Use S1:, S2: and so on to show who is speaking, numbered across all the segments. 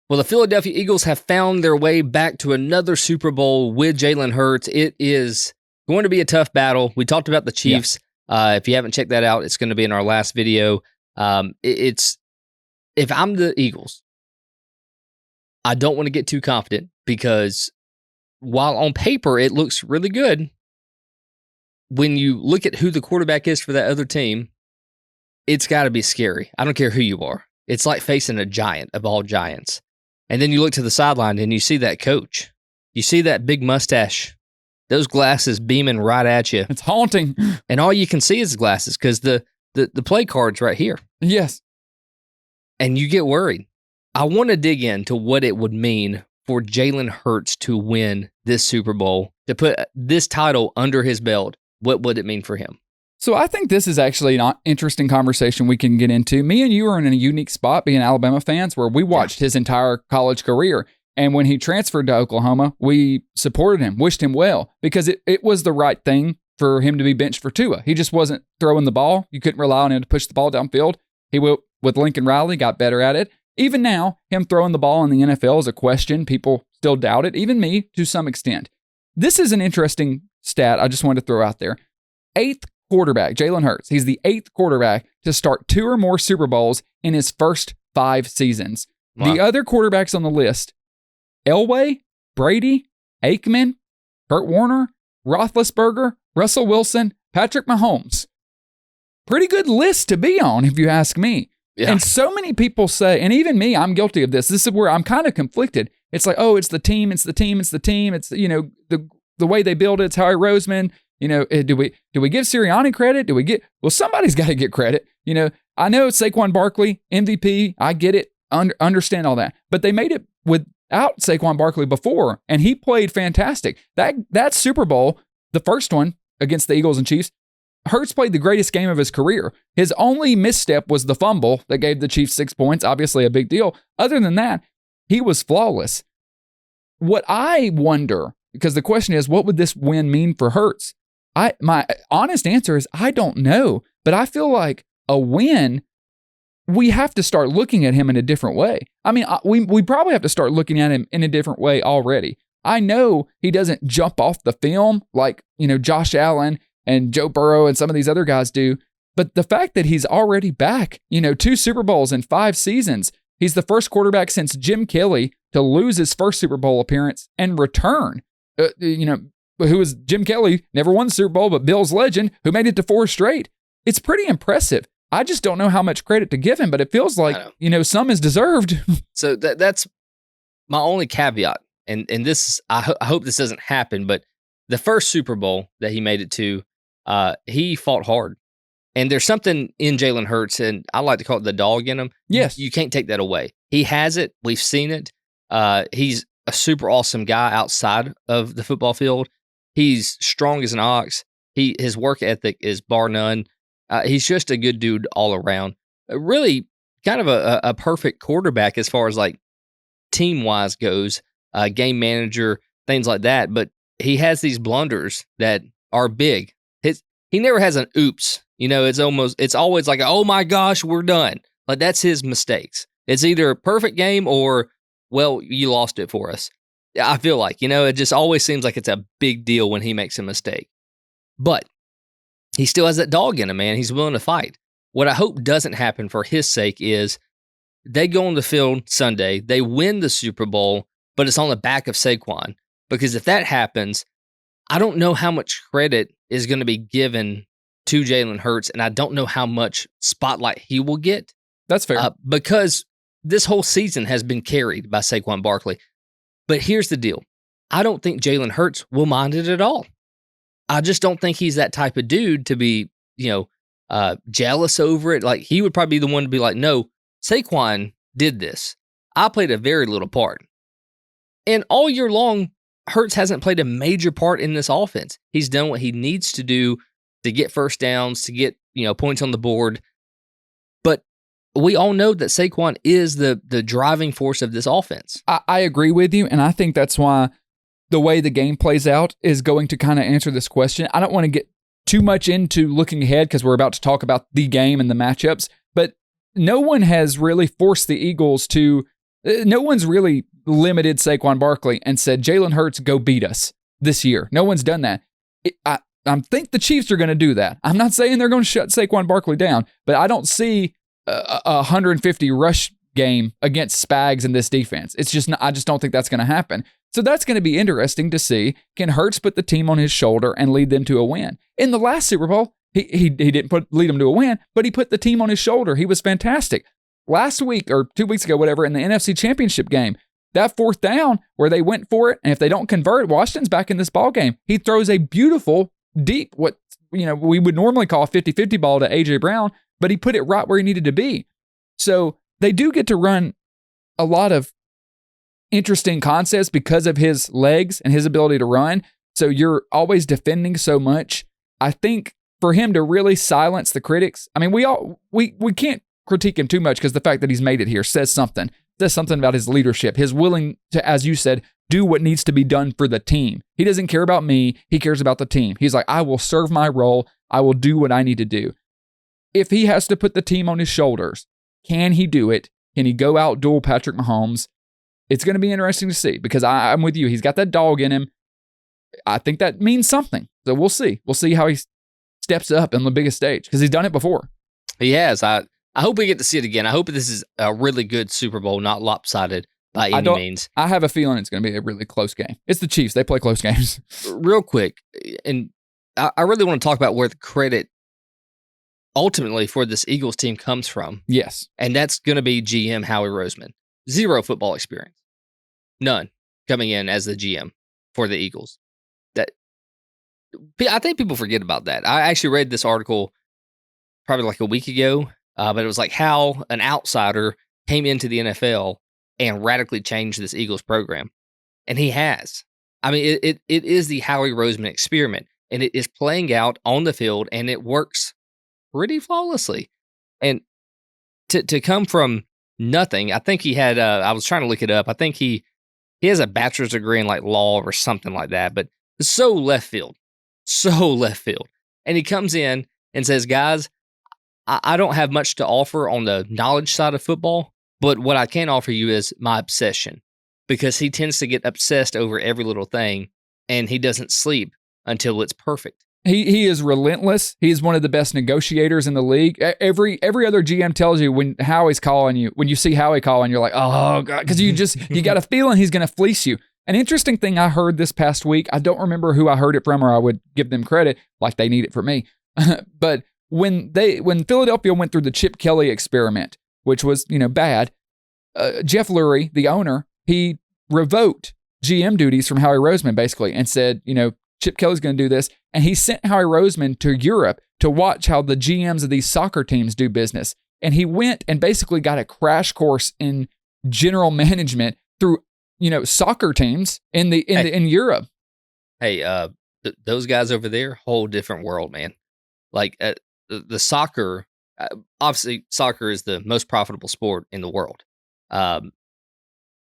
S1: Well, the Philadelphia Eagles have found their way back to another Super Bowl with Jalen Hurts. It is going to be a tough battle. We talked about the Chiefs. Yeah. If you haven't checked that out, it's going to be in our last video. If I'm the Eagles, I don't want to get too confident because while on paper it looks really good, when you look at who the quarterback is for that other team, it's got to be scary. I don't care who you are. It's like facing a giant of all giants. And then you look to the sideline and you see that coach. You see that big mustache, those glasses beaming right at you.
S2: It's haunting.
S1: And all you can see is glasses because the play card's right here.
S2: Yes.
S1: And you get worried. I want to dig into what it would mean for Jalen Hurts to win this Super Bowl, to put this title under his belt. What would it mean for him?
S2: So I think this is actually an interesting conversation we can get into. Me and you are in a unique spot being Alabama fans where we watched his entire college career. And when he transferred to Oklahoma, we supported him, wished him well, because it was the right thing for him to be benched for Tua. He just wasn't throwing the ball. You couldn't rely on him to push the ball downfield. He will, with Lincoln Riley, got better at it. Even now, him throwing the ball in the NFL is a question. People still doubt it, even me to some extent. This is an interesting stat I just wanted to throw out there. 8th quarterback, Jalen Hurts. He's the 8th quarterback to start 2 or more Super Bowls in his first 5 seasons. Wow. The other quarterbacks on the list, Elway, Brady, Aikman, Kurt Warner, Roethlisberger, Russell Wilson, Patrick Mahomes. Pretty good list to be on, if you ask me. Yeah. And so many people say, and even me, I'm guilty of this. This is where I'm kind of conflicted. It's like, oh, it's the team, it's the team, it's the team. It's, you know, the way they build it. It's Howie Roseman. You know, do we give Sirianni credit? Well, somebody's got to get credit. You know, I know Saquon Barkley, MVP. I get it. Understand all that. But they made it without Saquon Barkley before, and he played fantastic. That Super Bowl, the first one against the Eagles and Chiefs, Hurts played the greatest game of his career. His only misstep was the fumble that gave the Chiefs 6 points, obviously a big deal. Other than that, he was flawless. What I wonder, because the question is, what would this win mean for Hurts? My honest answer is, I don't know. But I feel like a win, we have to start looking at him in a different way. I mean, we probably have to start looking at him in a different way already. I know he doesn't jump off the film like, you know, Josh Allen and Joe Burrow and some of these other guys do. But the fact that he's already back, you know, 2 Super Bowls in 5 seasons, he's the first quarterback since Jim Kelly to lose his first Super Bowl appearance and return. Who was Jim Kelly, never won the Super Bowl, but Bill's legend, who made it to 4 straight. It's pretty impressive. I just don't know how much credit to give him, but it feels like, you know, some is deserved.
S1: So that's my only caveat. And this, I hope this doesn't happen, but the first Super Bowl that he made it to, he fought hard. And there's something in Jalen Hurts, and I like to call it the dog in him.
S2: Yes.
S1: You can't take that away. He has it. We've seen it. He's a super awesome guy outside of the football field. He's strong as an ox. His work ethic is bar none. He's just a good dude all around. Really kind of a perfect quarterback as far as like team-wise goes, game manager, things like that. But he has these blunders that are big. He never has an oops. You know, it's always like, oh my gosh, we're done. Like that's his mistakes. It's either a perfect game or, well, you lost it for us. I feel like, you know, it just always seems like it's a big deal when he makes a mistake. But he still has that dog in him, man. He's willing to fight. What I hope doesn't happen for his sake is they go on the field Sunday, they win the Super Bowl, but it's on the back of Saquon. Because if that happens, I don't know how much credit is going to be given to Jalen Hurts, and I don't know how much spotlight he will get.
S2: That's fair.
S1: Because this whole season has been carried by Saquon Barkley. But here's the deal. I don't think Jalen Hurts will mind it at all. I just don't think he's that type of dude to be, you know, jealous over it. Like, he would probably be the one to be like, no, Saquon did this. I played a very little part. And all year long, Hurts hasn't played a major part in this offense. He's done what he needs to do to get first downs, to get, you know, points on the board. But we all know that Saquon is the driving force of this offense.
S2: I agree with you, and I think that's why the way the game plays out is going to kind of answer this question. I don't want to get too much into looking ahead because we're about to talk about the game and the matchups, but no one has really forced the Eagles to No one's really limited Saquon Barkley and said, Jalen Hurts, go beat us this year. No one's done that. I think the Chiefs are going to do that. I'm not saying they're going to shut Saquon Barkley down, but I don't see a 150 rush game against Spags in this defense. It's just I just don't think that's going to happen. So that's going to be interesting to see. Can Hurts put the team on his shoulder and lead them to a win? In the last Super Bowl, he didn't lead them to a win, but he put the team on his shoulder. He was fantastic. Last week or 2 weeks ago, whatever, in the NFC Championship game, that fourth down where they went for it, and if they don't convert, Washington's back in this ball game. He throws a beautiful, deep, what we would normally call a 50-50 ball to A.J. Brown, but he put it right where he needed to be. So they do get to run a lot of interesting concepts because of his legs and his ability to run. So you're always defending so much. I think for him to really silence the critics, I mean, we can't critique him too much because the fact that he's made it here says something about his leadership, his willing to, as you said, do what needs to be done for the team. He doesn't care about me. He cares about the team. He's like, I will serve my role. I will do what I need to do. If he has to put the team on his shoulders, can he do it? Can he go out duel Patrick Mahomes? It's going to be interesting to see because I'm with you. He's got that dog in him. I think that means something. So we'll see. We'll see how he steps up on the biggest stage because he's done it before.
S1: He has. I hope we get to see it again. I hope this is a really good Super Bowl, not lopsided by any means.
S2: I have a feeling it's going to be a really close game. It's the Chiefs. They play close games.
S1: Real quick, and I really want to talk about where the credit ultimately for this Eagles team comes from.
S2: Yes.
S1: And that's going to be GM Howie Roseman. Zero football experience. None coming in as the GM for the Eagles. I think people forget about that. I actually read this article probably like a week ago, but it was like how an outsider came into the NFL and radically changed this Eagles program. And he has. I mean, it is the Howie Roseman experiment, and it is playing out on the field, and it works pretty flawlessly. And to come from nothing, I think he had, I was trying to look it up, I think he has a bachelor's degree in like law or something like that, but it's so left field. And he comes in and says, guys, I don't have much to offer on the knowledge side of football, but what I can offer you is my obsession, because he tends to get obsessed over every little thing, and he doesn't sleep until it's perfect.
S2: He is relentless. He's one of the best negotiators in the league. Every other GM tells you when Howie's calling you, when you see Howie calling, you're like, oh God, because you got a feeling he's going to fleece you. An interesting thing I heard this past week, I don't remember who I heard it from, or I would give them credit like they need it for me. But when Philadelphia went through the Chip Kelly experiment, which was, bad, Jeff Lurie, the owner, he revoked GM duties from Howie Roseman basically and said, Chip Kelly's going to do this. And he sent Howie Roseman to Europe to watch how the GMs of these soccer teams do business. And he went and basically got a crash course in general management through, soccer teams in Europe.
S1: Hey, those guys over there, whole different world, man. Like the soccer, obviously soccer is the most profitable sport in the world. The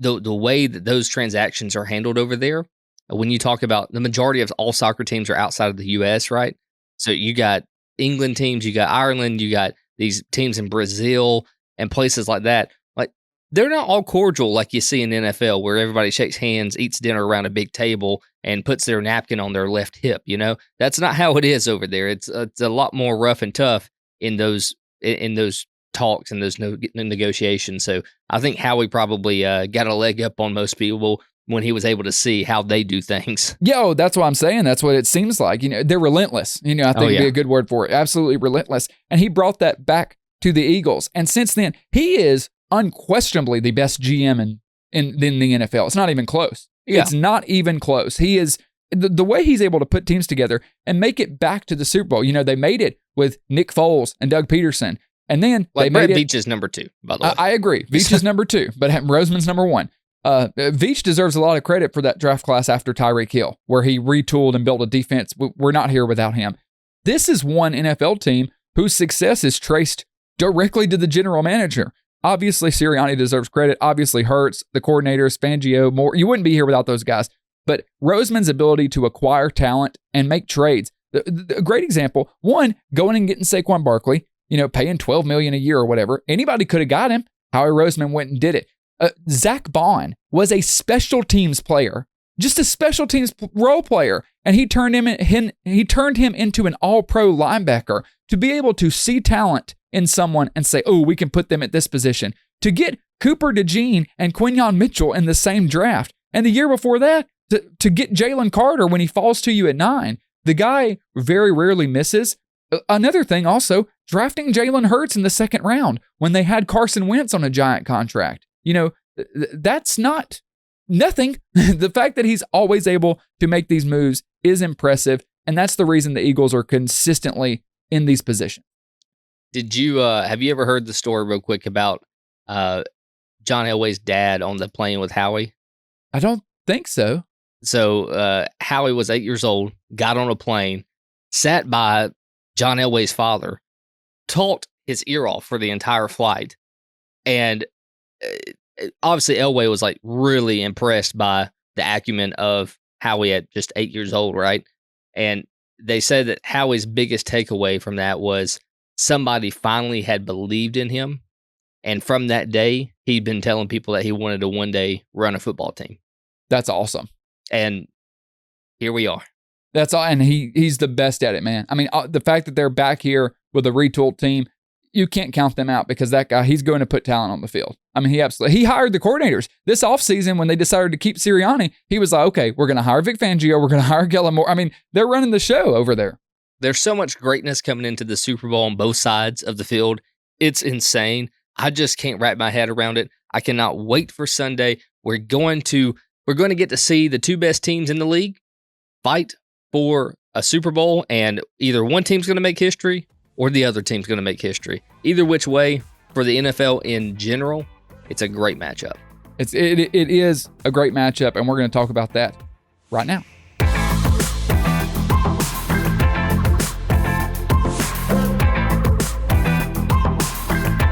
S1: way that those transactions are handled over there, when you talk about the majority of all soccer teams are outside of the U.S., right? So you got England teams, you got Ireland, you got these teams in Brazil and places like that. Like, they're not all cordial like you see in the NFL, where everybody shakes hands, eats dinner around a big table, and puts their napkin on their left hip. That's not how it is over there. It's a lot more rough and tough in those talks and those negotiations. So I think Howie probably got a leg up on most people when he was able to see how they do things.
S2: Yeah, that's what I'm saying. That's what it seems like. They're relentless. I think would be a good word for it. Absolutely relentless. And he brought that back to the Eagles. And since then, he is unquestionably the best GM in the NFL. It's not even close. Yeah. It's not even close. He is, the way he's able to put teams together and make it back to the Super Bowl. They made it with Nick Foles and Doug Peterson. And then they made
S1: Veach is number 2, by the way.
S2: I agree. Veach is number 2, but Roseman's number 1. Veach deserves a lot of credit for that draft class after Tyreek Hill, where he retooled and built a defense. We're not here without him. This is one NFL team whose success is traced directly to the general manager. Obviously, Sirianni deserves credit. Obviously, Hurts, the coordinators, Fangio, more. You wouldn't be here without those guys. But Roseman's ability to acquire talent and make trades. A great example, one, going and getting Saquon Barkley, paying $12 million a year or whatever. Anybody could have got him. Howie Roseman went and did it. Zach Bond was a special teams player, just a special teams role player, and he turned him into an all-pro linebacker to be able to see talent in someone and say, oh, we can put them at this position. To get Cooper DeJean and Quinyon Mitchell in the same draft, and the year before that, to get Jalen Carter when he falls to you at 9. The guy very rarely misses. Another thing also, drafting Jalen Hurts in the 2nd round when they had Carson Wentz on a giant contract. That's not nothing. The fact that he's always able to make these moves is impressive, and that's the reason the Eagles are consistently in these positions.
S1: Did you have you ever heard the story real quick about John Elway's dad on the plane with Howie?
S2: I don't think so.
S1: So Howie was 8 years old, got on a plane, sat by John Elway's father, talked his ear off for the entire flight. And obviously Elway was like really impressed by the acumen of Howie at just 8 years old, right? And they said that Howie's biggest takeaway from that was somebody finally had believed in him. And from that day, he'd been telling people that he wanted to one day run a football team.
S2: That's awesome.
S1: And here we are.
S2: That's all. And he's the best at it, man. I mean, the fact that they're back here with a retooled team, you can't count them out because that guy, he's going to put talent on the field. I mean, he hired the coordinators. This offseason, when they decided to keep Sirianni, he was like, okay, we're going to hire Vic Fangio. We're going to hire Gallimore. I mean, they're running the show over there.
S1: There's so much greatness coming into the Super Bowl on both sides of the field. It's insane. I just can't wrap my head around it. I cannot wait for Sunday. We're going to get to see the 2 best teams in the league fight for a Super Bowl, and either one team's going to make history or the other team's going to make history. Either which way, for the NFL in general, it's a great matchup.
S2: It is a great matchup, and we're going to talk about that right now.